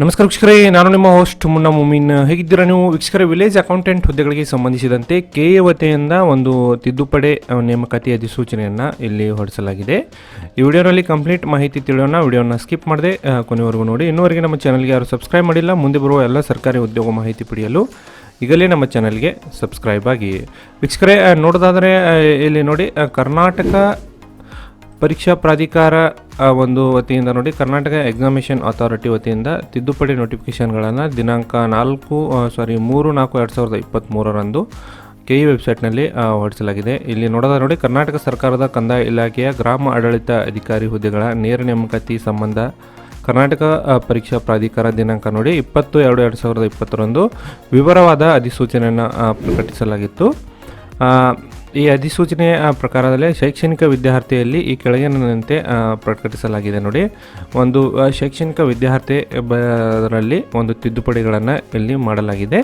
ನಮಸ್ಕಾರ ವೀಕ್ಷಕರೇ, ನಾನು ನಿಮ್ಮ ಹೋಸ್ಟ್ ಮುನ್ನಾ ಮುಮೀನ್. ಹೇಗಿದ್ದೀರಾ ನೀವು ವೀಕ್ಷಕರೇ? ವಿಲೇಜ್ ಅಕೌಂಟೆಂಟ್ ಹುದ್ದೆಗಳಿಗೆ ಸಂಬಂಧಿಸಿದಂತೆ ಕೆಎ ವತಿಯಿಂದ ಒಂದು ತಿದ್ದುಪಡಿ ನೇಮಕಾತಿ ಅಧಿಸೂಚನೆಯನ್ನು ಇಲ್ಲಿ ಹೊರಡಿಸಲಾಗಿದೆ. ಈ ವಿಡಿಯೋನಲ್ಲಿ ಕಂಪ್ಲೀಟ್ ಮಾಹಿತಿ ತಿಳಿಯೋಣ. ವಿಡಿಯೋನ ಸ್ಕಿಪ್ ಮಾಡದೆ ಕೊನೆವರೆಗೂ ನೋಡಿ. ಇನ್ನೂವರೆಗೆ ನಮ್ಮ ಚಾನಲ್ಗೆ ಯಾರು ಸಬ್ಸ್ಕ್ರೈಬ್ ಮಾಡಿಲ್ಲ, ಮುಂದೆ ಬರುವ ಎಲ್ಲ ಸರ್ಕಾರಿ ಉದ್ಯೋಗ ಮಾಹಿತಿ ಪಡೆಯಲು ಈಗಲೇ ನಮ್ಮ ಚಾನಲ್ಗೆ ಸಬ್ಸ್ಕ್ರೈಬ್ ಆಗಿ. ವೀಕ್ಷಕರೇ, ನೋಡೋದಾದರೆ ಇಲ್ಲಿ ನೋಡಿ, ಕರ್ನಾಟಕ ಪರೀಕ್ಷಾ ಪ್ರಾಧಿಕಾರ ಒಂದು ವತಿಯಿಂದ ನೋಡಿ, ಕರ್ನಾಟಕ ಎಕ್ಸಾಮಿನೇಷನ್ ಅಥಾರಿಟಿ ವತಿಯಿಂದ ತಿದ್ದುಪಡಿ ನೋಟಿಫಿಕೇಷನ್ಗಳನ್ನು ದಿನಾಂಕ 3/4/2023 ಕೆಇ ವೆಬ್ಸೈಟ್ನಲ್ಲಿ ಹೊರಡಿಸಲಾಗಿದೆ. ಇಲ್ಲಿ ನೋಡೋದಾದ್ರೆ ನೋಡಿ, ಕರ್ನಾಟಕ ಸರ್ಕಾರದ ಕಂದಾಯ ಇಲಾಖೆಯ ಗ್ರಾಮ ಆಡಳಿತ ಅಧಿಕಾರಿ ಹುದ್ದೆಗಳ ನೇರ ನೇಮಕಾತಿ ಸಂಬಂಧ ಕರ್ನಾಟಕ ಪರೀಕ್ಷಾ ಪ್ರಾಧಿಕಾರ ದಿನಾಂಕ ನೋಡಿ 20/2/2020 ವಿವರವಾದ ಅಧಿಸೂಚನೆಯನ್ನು ಪ್ರಕಟಿಸಲಾಗಿತ್ತು. ಈ ಅಧಿಸೂಚನೆಯ ಪ್ರಕಾರದಲ್ಲಿ ಶೈಕ್ಷಣಿಕ ವಿದ್ಯಾರ್ಥಿಯಲ್ಲಿ ಈ ಕೆಳಗಿನಂತೆ ಪ್ರಕಟಿಸಲಾಗಿದೆ ನೋಡಿ. ಒಂದು ಶೈಕ್ಷಣಿಕ ವಿದ್ಯಾರ್ಥಿ ರಲ್ಲಿ ಒಂದು ತಿದ್ದುಪಡಿಗಳನ್ನು ಇಲ್ಲಿ ಮಾಡಲಾಗಿದೆ.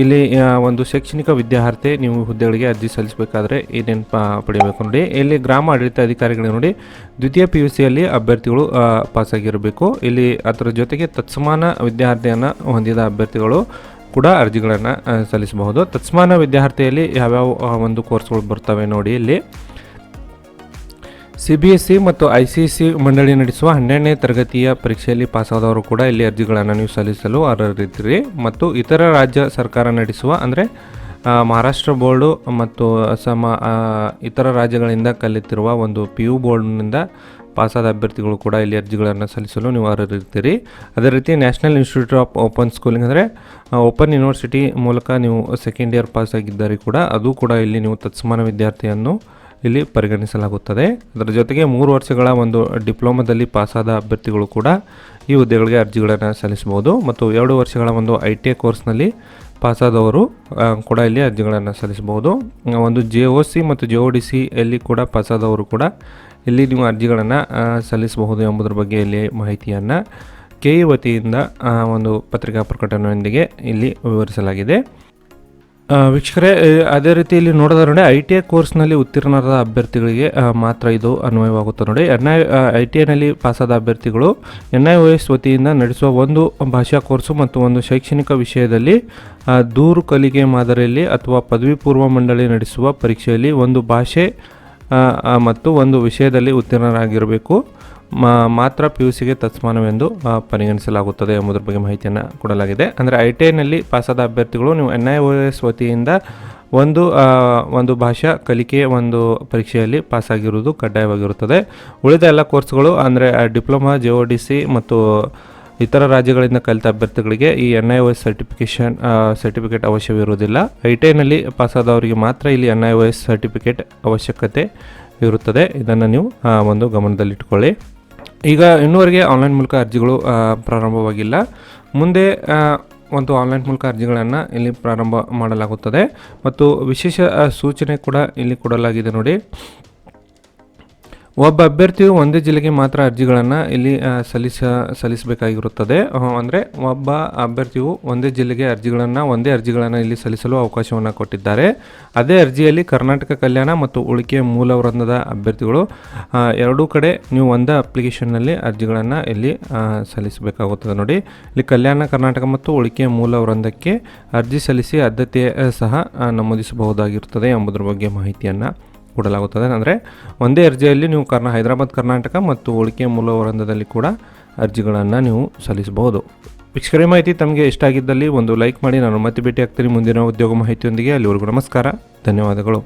ಇಲ್ಲಿ ಒಂದು ಶೈಕ್ಷಣಿಕ ವಿದ್ಯಾರ್ಥಿ ನೀವು ಹುದ್ದೆಗಳಿಗೆ ಅರ್ಜಿ ಸಲ್ಲಿಸಬೇಕಾದ್ರೆ ಏನೇನು ಪಡೆಯಬೇಕು ನೋಡಿ. ಇಲ್ಲಿ ಗ್ರಾಮ ಆಡಳಿತ ಅಧಿಕಾರಿಗಳು ನೋಡಿ, ದ್ವಿತೀಯ PUCಯಲ್ಲಿ ಅಭ್ಯರ್ಥಿಗಳು ಪಾಸಾಗಿರಬೇಕು. ಇಲ್ಲಿ ಅದರ ಜೊತೆಗೆ ತತ್ಸಮಾನ ವಿದ್ಯಾರ್ಥಿಯನ್ನು ಹೊಂದಿದ ಅಭ್ಯರ್ಥಿಗಳು ಕೂಡ ಅರ್ಜಿಗಳನ್ನು ಸಲ್ಲಿಸಬಹುದು. ತತ್ಸಮಾನ ವಿದ್ಯಾರ್ಥಿಯಲ್ಲಿ ಯಾವ್ಯಾವ ಒಂದು ಕೋರ್ಸ್ಗಳು ಬರ್ತವೆ ನೋಡಿ. ಇಲ್ಲಿ CBSE ಮತ್ತು ICSE ಮಂಡಳಿ ನಡೆಸುವ 12ನೇ ತರಗತಿಯ ಪರೀಕ್ಷೆಯಲ್ಲಿ ಪಾಸಾದವರು ಕೂಡ ಇಲ್ಲಿ ಅರ್ಜಿಗಳನ್ನು ನೀವು ಸಲ್ಲಿಸಲು ಅರ್ಹರಿದ್ದೀರಿ. ಮತ್ತು ಇತರ ರಾಜ್ಯ ಸರ್ಕಾರ ನಡೆಸುವ ಅಂದರೆ ಮಹಾರಾಷ್ಟ್ರ ಬೋರ್ಡು ಮತ್ತು ಅಸ್ಸಾಂ ಇತರ ರಾಜ್ಯಗಳಿಂದ ಕಲಿತಿರುವ ಒಂದು PU ಬೋರ್ಡ್ನಿಂದ ಪಾಸಾದ ಅಭ್ಯರ್ಥಿಗಳು ಕೂಡ ಇಲ್ಲಿ ಅರ್ಜಿಗಳನ್ನು ಸಲ್ಲಿಸಲು ನೀವು ಅರ್ಹರಿರ್ತೀರಿ. ಅದೇ ರೀತಿ national institute of open schooling ಅಂದರೆ ಓಪನ್ ಯೂನಿವರ್ಸಿಟಿ ಮೂಲಕ ನೀವು ಸೆಕೆಂಡ್ ಇಯರ್ ಪಾಸ್ ಆಗಿದ್ದಾರೆ ಕೂಡ, ಅದು ಕೂಡ ಇಲ್ಲಿ ನೀವು ತತ್ಸಮಾನ ವಿದ್ಯಾರ್ಥಿಯನ್ನು ಇಲ್ಲಿ ಪರಿಗಣಿಸಲಾಗುತ್ತದೆ. ಅದರ ಜೊತೆಗೆ 3 ವರ್ಷಗಳ ಒಂದು ಡಿಪ್ಲೊಮಾದಲ್ಲಿ ಪಾಸಾದ ಅಭ್ಯರ್ಥಿಗಳು ಕೂಡ ಈ ಹುದ್ದೆಗಳಿಗೆ ಅರ್ಜಿಗಳನ್ನು ಸಲ್ಲಿಸಬಹುದು. ಮತ್ತು 2 ವರ್ಷಗಳ ಒಂದು ITI ಕೋರ್ಸ್ನಲ್ಲಿ ಪಾಸಾದವರು ಕೂಡ ಇಲ್ಲಿ ಅರ್ಜಿಗಳನ್ನು ಸಲ್ಲಿಸಬಹುದು. ಒಂದು JOC ಮತ್ತು JODC ಅಲ್ಲಿ ಕೂಡ ಪಾಸಾದವರು ಕೂಡ ಇಲ್ಲಿ ನೀವು ಅರ್ಜಿಗಳನ್ನು ಸಲ್ಲಿಸಬಹುದು ಎಂಬುದರ ಬಗ್ಗೆ ಇಲ್ಲಿ ಮಾಹಿತಿಯನ್ನು ಕೆಇ ವತಿಯಿಂದ ಒಂದು ಪತ್ರಿಕಾ ಪ್ರಕಟಣೆಯೊಂದಿಗೆ ಇಲ್ಲಿ ವಿವರಿಸಲಾಗಿದೆ. ವೀಕ್ಷಕರೇ, ಅದೇ ರೀತಿ ಇಲ್ಲಿ ನೋಡೋದಾದ್ರೆ ನೋಡಿ, ITI ಕೋರ್ಸ್ನಲ್ಲಿ ಉತ್ತೀರ್ಣರಾದ ಅಭ್ಯರ್ಥಿಗಳಿಗೆ ಮಾತ್ರ ಇದು ಅನ್ವಯವಾಗುತ್ತೆ ನೋಡಿ. ITIನಲ್ಲಿ ಪಾಸಾದ ಅಭ್ಯರ್ಥಿಗಳು NIOS ವತಿಯಿಂದ ನಡೆಸುವ ಒಂದು ಭಾಷಾ ಕೋರ್ಸು ಮತ್ತು ಒಂದು ಶೈಕ್ಷಣಿಕ ವಿಷಯದಲ್ಲಿ ದೂರು ಕಲಿಕೆ ಮಾದರಿಯಲ್ಲಿ ಅಥವಾ ಪದವಿ ಪೂರ್ವ ಮಂಡಳಿ ನಡೆಸುವ ಪರೀಕ್ಷೆಯಲ್ಲಿ ಒಂದು ಭಾಷೆ ಮತ್ತು ಒಂದು ವಿಷಯದಲ್ಲಿ ಉತ್ತೀರ್ಣರಾಗಿರಬೇಕು ಮಾತ್ರ PUCಗೆ ತತ್ಸಮಾನವೆಂದು ಪರಿಗಣಿಸಲಾಗುತ್ತದೆ ಎಂಬುದರ ಬಗ್ಗೆ ಮಾಹಿತಿಯನ್ನು ಕೊಡಲಾಗಿದೆ. ಅಂದರೆ ITIನಲ್ಲಿ ಪಾಸಾದ ಅಭ್ಯರ್ಥಿಗಳು ನೀವು NIOS ವತಿಯಿಂದ ಒಂದು ಭಾಷಾ ಕಲಿಕೆ ಒಂದು ಪರೀಕ್ಷೆಯಲ್ಲಿ ಪಾಸಾಗಿರುವುದು ಕಡ್ಡಾಯವಾಗಿರುತ್ತದೆ. ಉಳಿದ ಎಲ್ಲ ಕೋರ್ಸ್ಗಳು ಅಂದರೆ ಡಿಪ್ಲೊಮಾ, JODC ಮತ್ತು ಇತರ ರಾಜ್ಯಗಳಿಂದ ಕಲಿತ ಅಭ್ಯರ್ಥಿಗಳಿಗೆ ಈ NIOS ಸರ್ಟಿಫಿಕೇಟ್ ಅವಶ್ಯವಿರುವುದಿಲ್ಲ. ITIನಲ್ಲಿ ಪಾಸಾದವರಿಗೆ ಮಾತ್ರ ಇಲ್ಲಿ NIOS ಸರ್ಟಿಫಿಕೇಟ್ ಅವಶ್ಯಕತೆ ಇರುತ್ತದೆ. ಇದನ್ನು ನೀವು ಒಂದು ಗಮನದಲ್ಲಿಟ್ಟುಕೊಳ್ಳಿ. ಈಗ ಇನ್ನೂವರೆಗೆ ಆನ್ಲೈನ್ ಮೂಲಕ ಅರ್ಜಿಗಳು ಪ್ರಾರಂಭವಾಗಿಲ್ಲ. ಮುಂದೆ ಒಂದು ಆನ್ಲೈನ್ ಮೂಲಕ ಅರ್ಜಿಗಳನ್ನು ಇಲ್ಲಿ ಪ್ರಾರಂಭ ಮಾಡಲಾಗುತ್ತದೆ. ಮತ್ತು ವಿಶೇಷ ಸೂಚನೆ ಕೂಡ ಇಲ್ಲಿ ಕೊಡಲಾಗಿದೆ ನೋಡಿ. ಒಬ್ಬ ಅಭ್ಯರ್ಥಿಯು ಒಂದೇ ಜಿಲ್ಲೆಗೆ ಮಾತ್ರ ಅರ್ಜಿಗಳನ್ನು ಇಲ್ಲಿ ಸಲ್ಲಿಸಬೇಕಾಗಿರುತ್ತದೆ. ಅಂದರೆ ಒಬ್ಬ ಅಭ್ಯರ್ಥಿಯು ಒಂದೇ ಜಿಲ್ಲೆಗೆ ಒಂದೇ ಅರ್ಜಿಗಳನ್ನು ಇಲ್ಲಿ ಸಲ್ಲಿಸಲು ಅವಕಾಶವನ್ನು ಕೊಟ್ಟಿದ್ದಾರೆ. ಅದೇ ಅರ್ಜಿಯಲ್ಲಿ ಕರ್ನಾಟಕ ಕಲ್ಯಾಣ ಮತ್ತು ಉಳಿಕೆ ಮೂಲ ವೃಂದದ ಅಭ್ಯರ್ಥಿಗಳು ಎರಡೂ ಕಡೆ ನೀವು ಒಂದೇ ಅಪ್ಲಿಕೇಶನ್ನಲ್ಲಿ ಅರ್ಜಿಗಳನ್ನು ಇಲ್ಲಿ ಸಲ್ಲಿಸಬೇಕಾಗುತ್ತದೆ ನೋಡಿ. ಇಲ್ಲಿ ಕಲ್ಯಾಣ ಕರ್ನಾಟಕ ಮತ್ತು ಉಳಿಕೆ ಮೂಲ ವೃಂದಕ್ಕೆ ಅರ್ಜಿ ಸಲ್ಲಿಸಿ ಆದ್ಯತೆ ಸಹ ನಮೂದಿಸಬಹುದಾಗಿರುತ್ತದೆ ಎಂಬುದರ ಬಗ್ಗೆ ಮಾಹಿತಿಯನ್ನು ಕೊಡಲಾಗುತ್ತದೆ. ಅಂದರೆ ಒಂದೇ ಅರ್ಜಿಯಲ್ಲಿ ನೀವು ಹೈದರಾಬಾದ್ ಕರ್ನಾಟಕ ಮತ್ತು ಉಳಿಕೆ ಮೂಲ ವೃಂದದಲ್ಲಿ ಕೂಡ ಅರ್ಜಿಗಳನ್ನು ನೀವು ಸಲ್ಲಿಸಬಹುದು. ವೀಕ್ಷಕರೇ, ಮಾಹಿತಿ ತಮಗೆ ಇಷ್ಟ ಆಗಿದ್ದಲ್ಲಿ ಒಂದು ಲೈಕ್ ಮಾಡಿ. ನಾನು ಮತ್ತೆ ಭೇಟಿ ಆಗ್ತೀನಿ ಮುಂದಿನ ಉದ್ಯೋಗ ಮಾಹಿತಿಯೊಂದಿಗೆ. ಅಲ್ಲಿವರೆಗೂ ನಮಸ್ಕಾರ, ಧನ್ಯವಾದಗಳು.